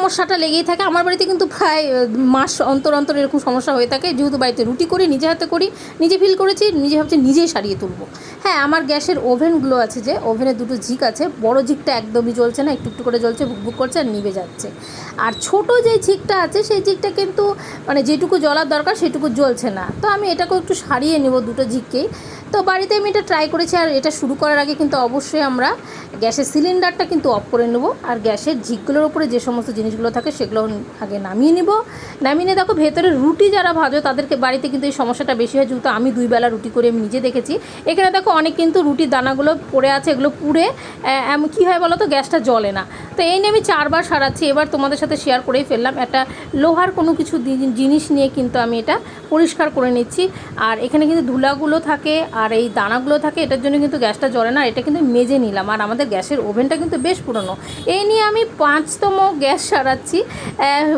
সমস্যাটা লেগেই থাকে। আমার বাড়িতে কিন্তু প্রায় মাস অন্তর অন্তর এরকম সমস্যা হয়ে থাকে, যেহেতু বাড়িতে রুটি করি, নিজে হাতে করি, নিজে ফিল করেছি, নিজে ভাবছি নিজেই সারিয়ে তুলবো। হ্যাঁ, আমার গ্যাসের ওভেনগুলো আছে, যে ওভেনে দুটো ঝিক আছে, বড় ঝিকটা একদমই জ্বলছে না, একটু একটু করে জ্বলছে, বুকবুক করছে আর নিভে যাচ্ছে। আর ছোট যে ঝিকটা আছে সেই ঝিকটা কিন্তু মানে যেটুকু জ্বলার দরকার সেটুকু জ্বলছে না। তো আমি এটাকেও একটু সারিয়ে নেব দুটো ঝিককেই। তো বাড়িতে আমি এটা ট্রাই করেছি। আর এটা শুরু করার আগে কিন্তু অবশ্যই আমরা গ্যাসের সিলিন্ডারটা কিন্তু অফ করে নেব, আর গ্যাসের ঝিকগুলোর উপরে যে সমস্ত জিনিসগুলো থাকে সেগুলো আগে নামিয়ে নেব। নামিয়ে নিয়ে দেখো, ভেতরে রুটি যারা ভাজো তাদেরকে বাড়িতে কিন্তু এই সমস্যাটা বেশি হয়, যেহেতু আমি 2 বেলা রুটি করে আমি নিজে দেখেছি। এখানে দেখো অনেক কিন্তু রুটির দানাগুলো পড়ে আছে, এগুলো পুড়ে কী হয় বলো তো, গ্যাসটা জ্বলে না। তো এই নিয়ে আমি 4 বার সারাচ্ছি। এবার তোমাদের সাথে শেয়ার করেই ফেললাম, একটা লোহার কোনো কিছু জিনিস নিয়ে কিন্তু আমি এটা পরিষ্কার করে নিচ্ছি। আর এখানে কিন্তু ধুলাগুলো থাকে আর এই দানাগুলো থাকে, এটার জন্য কিন্তু গ্যাসটা জ্বলে না। এটা কিন্তু মেজে নিলাম। আর আমাদের গ্যাসের ওভেনটা কিন্তু বেশ পুরনো। এই নিয়ে আমি 5তম গ্যাস সারাচ্ছি,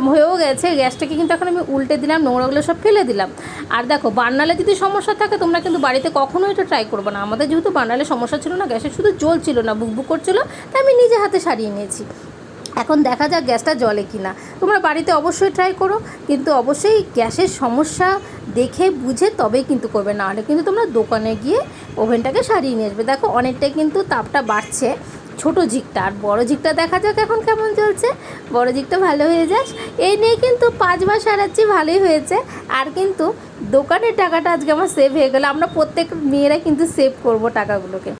হয়েও গেছে। গ্যাসটাকে কিন্তু এখন আমি উল্টে দিলাম, নোংরাগুলো সব ফেলে দিলাম। আর দেখো, বার্নালে যদি সমস্যা থাকে তোমরা কিন্তু বাড়িতে কখনোই এটা ট্রাই করবে না। আমাদের যেহেতু বার্নালে সমস্যা ছিল না, গ্যাসের শুধু জ্বলছিল না, বুকবুক করছিল, তাই আমি নিজে হাতে সারিয়ে নিয়েছি। এখন দেখা যাক গ্যাসটা জ্বলে কি না। তোমরা বাড়িতে অবশ্যই ট্রাই করো, কিন্তু অবশ্যই গ্যাসের সমস্যা দেখে বুঝে তবেই কিন্তু করবে, না হলে কিন্তু তোমরা দোকানে গিয়ে ওভেনটাকে সারিয়ে নিয়ে আসবে। দেখো অনেকটাই কিন্তু তাপটা বাড়ছে ছোটো ঝিকটা, আর বড়ো ঝিকটা দেখা যাক এখন কেমন চলছে। বড়ো ঝিকটা ভালো হয়ে যাস। এই নিয়ে কিন্তু 5 বার সারাচ্ছি, ভালোই হয়েছে। আর কিন্তু দোকানের টাকাটা আজকে আমার সেভ হয়ে গেলো। আমরা প্রত্যেক মেয়েরা কিন্তু সেভ করবো টাকাগুলোকে।